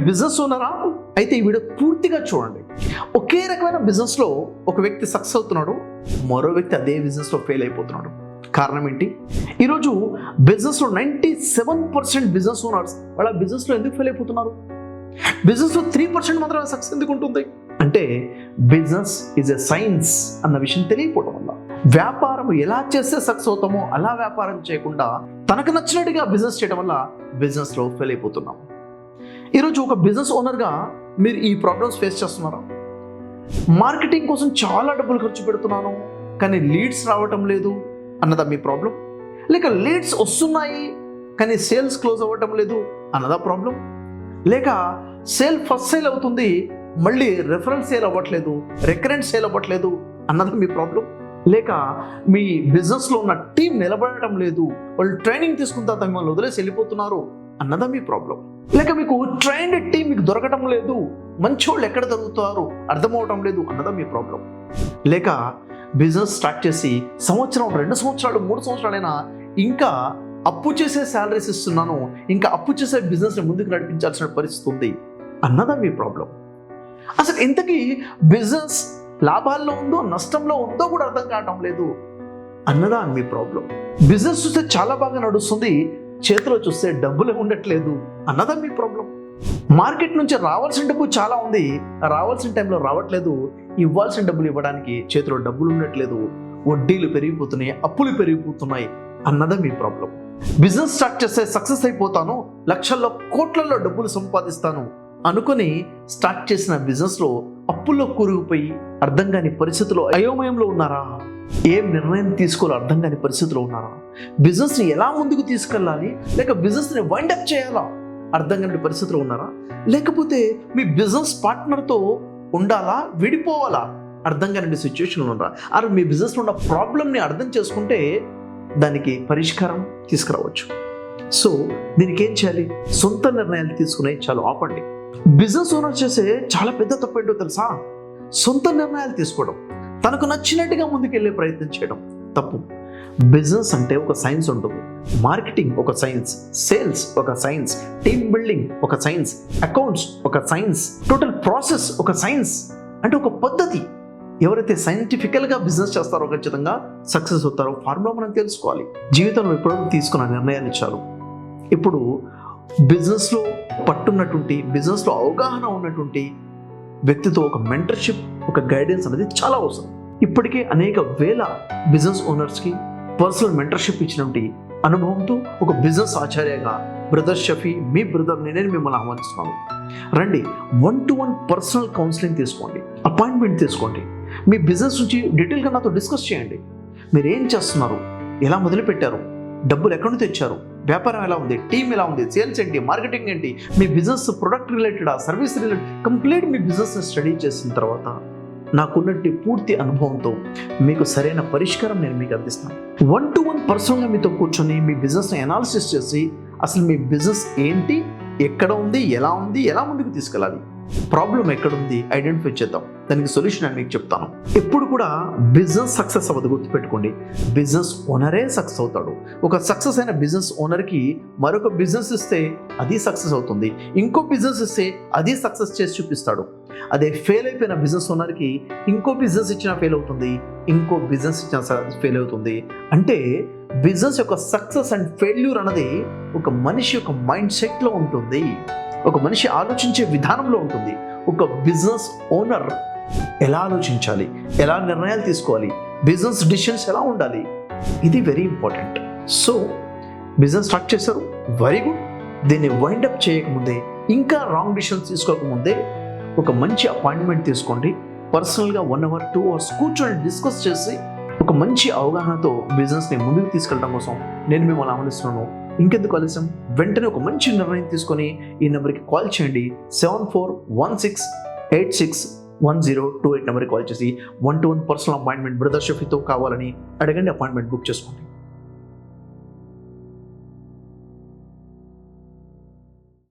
Business ఓనరా? అయితే ఈ video పూర్తిగా చూడండి. ఒకే రకమైన బిజినెస్లో ఒక వ్యక్తి సక్సెస్ అవుతున్నాడు, మరో వ్యక్తి అదే బిజినెస్లో ఫెయిల్ అయిపోతున్నాడు. కారణం ఏంటి? ఈరోజు బిజినెస్లో 97% బిజినెస్ ఓనర్స్ వాళ్ళ బిజినెస్లో ఎందుకు ఫెయిల్ అయిపోతున్నారు? బిజినెస్లో 3% మాత్రమే సక్సెస్ ఎందుకు ఉంటుంది అంటే బిజినెస్ ఈజ్ ఎ సైన్స్ అన్న విషయం తెలియకపోవడం వల్ల. వ్యాపారం ఎలా చేస్తే సక్సెస్ అవుతామో అలా వ్యాపారం చేయకుండా తనకు నచ్చినట్టుగా బిజినెస్ చేయడం వల్ల బిజినెస్లో ఫెయిల్ అయిపోతున్నాం. ఈరోజు ఒక బిజినెస్ ఓనర్గా మీరు ఈ ప్రాబ్లమ్స్ ఫేస్ చేస్తున్నారా? మార్కెటింగ్ కోసం చాలా డబ్బులు ఖర్చు పెడుతున్నాను కానీ లీడ్స్ రావటం లేదు అన్నదా మీ ప్రాబ్లం? లేక లీడ్స్ వస్తున్నాయి కానీ సేల్స్ క్లోజ్ అవ్వటం లేదు అన్నదా ప్రాబ్లం? లేక ఫస్ట్ సేల్ అవుతుంది మళ్ళీ రెఫరల్ సేల్ అవ్వట్లేదు, రికరెంట్ సేల్ అవ్వట్లేదు అన్నదా మీ ప్రాబ్లం? లేక మీ బిజినెస్లో ఉన్న టీం నిలబడటం లేదు, వాళ్ళు ట్రైనింగ్ తీసుకున్న తర్వాత మిమ్మల్ని వదిలేసి వెళ్ళిపోతున్నారు అన్నదా మీ ప్రాబ్లం? లేక మీకు ట్రైన్డ్ టీం మీకు దొరకటం లేదు, మంచి వాళ్ళు ఎక్కడ దొరుకుతారు అర్థమవటం లేదు అన్నదా మీ ప్రాబ్లం? లేక బిజినెస్ స్టార్ట్ చేసి సంవత్సరం, 2 సంవత్సరాలు, 3 సంవత్సరాలైనా ఇంకా అప్పు చేసే శాలరీస్ ఇస్తున్నాను, ఇంకా అప్పు చేసే బిజినెస్ని ముందుకు నడిపించాల్సిన పరిస్థితి ఉంది అన్నదా మీ ప్రాబ్లం? అసలు ఇంతకీ బిజినెస్ లాభాల్లో ఉందో నష్టంలో ఉందో కూడా అర్థం కావటం లేదు అన్నదా మీ ప్రాబ్లం? బిజినెస్ చూస్తే చాలా బాగా నడుస్తుంది, చేతిలో చూస్తే డబ్బులే ఉండట్లేదు అన్నదా మీ ప్రాబ్లం? మార్కెట్ నుంచి రావాల్సిన డబ్బు చాలా ఉంది, రావాల్సిన టైంలో రావట్లేదు, ఇవ్వాల్సిన డబ్బులు ఇవ్వడానికి చేతిలో డబ్బులు ఉండట్లేదు, వడ్డీలు పెరిగిపోతున్నాయి, అప్పులు పెరిగిపోతున్నాయి అన్నదా మీ ప్రాబ్లం? బిజినెస్ స్టార్ట్ చేస్తే సక్సెస్ అయిపోతాను, లక్షల్లో కోట్లలో డబ్బులు సంపాదిస్తాను అనుకుని స్టార్ట్ చేసిన బిజినెస్లో అప్పుల్లో కూరుకుపోయి అర్థం కాని పరిస్థితుల్లో అయోమయంలో ఉన్నారా? ఏం నిర్ణయం తీసుకోవాలో అర్థం కాని పరిస్థితిలో ఉన్నారా? బిజినెస్ని ఎలా ముందుకు తీసుకెళ్ళాలి, లేక బిజినెస్ని వైండప్ చేయాలా అర్థం కాని పరిస్థితిలో ఉన్నారా? లేకపోతే మీ బిజినెస్ పార్ట్నర్తో ఉండాలా, విడిపోవాలా అర్థం కాని సిచ్యువేషన్లో ఉన్నారా? అరే మీ బిజినెస్లో ఉన్న ప్రాబ్లమ్ని అర్థం చేసుకుంటే దానికి పరిష్కారం తీసుకురావచ్చు. సో దీనికి ఏం చేయాలి? సొంత నిర్ణయాలు తీసుకునే చాలా ఆపండి. బిజినెస్ ఓనర్ చేసే చాలా పెద్ద తప్పు ఏంటో తెలుసా? సొంత నిర్ణయాలు తీసుకోవడం, తనకు నచ్చినట్టుగా ముందుకెళ్ళే ప్రయత్నం చేయడం తప్పు. బిజినెస్ అంటే ఒక సైన్స్ ఉంటుంది. మార్కెటింగ్ ఒక సైన్స్, సేల్స్ ఒక సైన్స్, టీమ్ బిల్డింగ్ ఒక సైన్స్, అకౌంట్స్ ఒక సైన్స్, టోటల్ ప్రాసెస్ ఒక సైన్స్. అంటే ఒక పద్ధతి. ఎవరైతే సైంటిఫికల్గా బిజినెస్ చేస్తారో ఖచ్చితంగా సక్సెస్ అవుతారో ఫార్ములా మనం తెలుసుకోవాలి. జీవితంలో ఎప్పుడో తీసుకున్న నిర్ణయాలు చాలు. ఇప్పుడు బిజినెస్లో పట్టున్నటువంటి, బిజినెస్లో అవగాహన ఉన్నటువంటి వ్యక్తితో ఒక మెంటర్షిప్, ఒక గైడెన్స్ అనేది చాలా అవసరం. ఇప్పటికే అనేక వేల బిజినెస్ ఓనర్స్కి పర్సనల్ మెంటర్షిప్ ఇచ్చినటువంటి అనుభవంతో ఒక బిజినెస్ ఆచార్యగా బ్రదర్ షఫీ, మీ బ్రదర్ని నేను మిమ్మల్ని ఆహ్వానిస్తున్నాను. రండి, 1-to-1 పర్సనల్ కౌన్సిలింగ్ తీసుకోండి, అపాయింట్మెంట్ తీసుకోండి. మీ బిజినెస్ నుంచి డీటెయిల్గా నాతో డిస్కస్ చేయండి. మీరు ఏం చేస్తున్నారు, ఎలా మొదలుపెట్టారు, డబ్బులు ఎక్కడి నుంచి తెచ్చారు, వ్యాపారం ఎలా ఉంది, టీం ఎలా ఉంది, సేల్స్ ఏంటి, మార్కెటింగ్ ఏంటి, మీ బిజినెస్ ప్రొడక్ట్ రిలేటెడా, సర్వీస్ రిలేటెడ్, కంప్లీట్ మీ బిజినెస్ని స్టడీ చేసిన తర్వాత నాకున్నట్టు పూర్తి అనుభవంతో మీకు సరైన పరిష్కారం నేను మీకు అందిస్తాను. 1-to-1 పర్సనల్గా మీతో కూర్చొని మీ బిజినెస్ని అనాలిసిస్ చేసి అసలు మీ బిజినెస్ ఏంటి, ఎక్కడ ఉంది, ఎలా ముందుకు తీసుకెళ్ళాలి, ప్రాబ్లం ఎక్కడుంది ఐడెంటిఫై చేద్దాం, దానికి సొల్యూషన్ అని మీకు చెప్తాను. ఎప్పుడు కూడా బిజినెస్ సక్సెస్ అవ్వదు, గుర్తుపెట్టుకోండి. బిజినెస్ ఓనరే సక్సెస్ అవుతాడు. ఒక సక్సెస్ అయిన బిజినెస్ ఓనర్కి మరొక బిజినెస్ ఇస్తే అది సక్సెస్ అవుతుంది, ఇంకో బిజినెస్ ఇస్తే అది సక్సెస్ చేసి చూపిస్తాడు. అదే ఫెయిల్ అయిపోయిన బిజినెస్ ఓనర్కి ఇంకో బిజినెస్ ఇచ్చినా ఫెయిల్ అవుతుంది, ఇంకో బిజినెస్ ఇచ్చినా ఫెయిల్ అవుతుంది. అంటే బిజినెస్ యొక్క సక్సెస్ అండ్ ఫెయిల్యూర్ అన్నది ఒక మనిషి యొక్క మైండ్ సెట్లో ఉంటుంది, ఒక మనిషి ఆలోచించే విధానంలో ఉంటుంది. ఒక బిజినెస్ ఓనర్ ఎలా ఆలోచించాలి, ఎలా నిర్ణయాలు తీసుకోవాలి, బిజినెస్ డిసిషన్స్ ఎలా ఉండాలి, ఇది very important. So business start చేశారు, వెరీ గుడ్. దీన్ని వైండప్ చేయకముందే, ఇంకా రాంగ్ డిసిషన్స్ తీసుకోకముందే ఒక మంచి అపాయింట్మెంట్ తీసుకోండి. పర్సనల్గా 1 hour 2 hours కూర్చొని డిస్కస్ చేసి ఒక మంచి అవగాహనతో బిజినెస్ని ముందుకు తీసుకెళ్ళడం కోసం నేను మిమ్మల్ని ఆహ్వానిస్తున్నాను. ఇంకెందుకు ఆలస్యం, వెంటనే ఒక మంచి నిర్ణయం తీసుకొని ఈ నెంబర్కి కాల్ చేయండి. 7416861028 నెంబర్కి కాల్ చేసి 1-to-1 పర్సనల్ అపాయింట్మెంట్ బ్రదర్ షఫీతో కావాలని అడగండి, అపాయింట్మెంట్ బుక్ చేసుకోండి.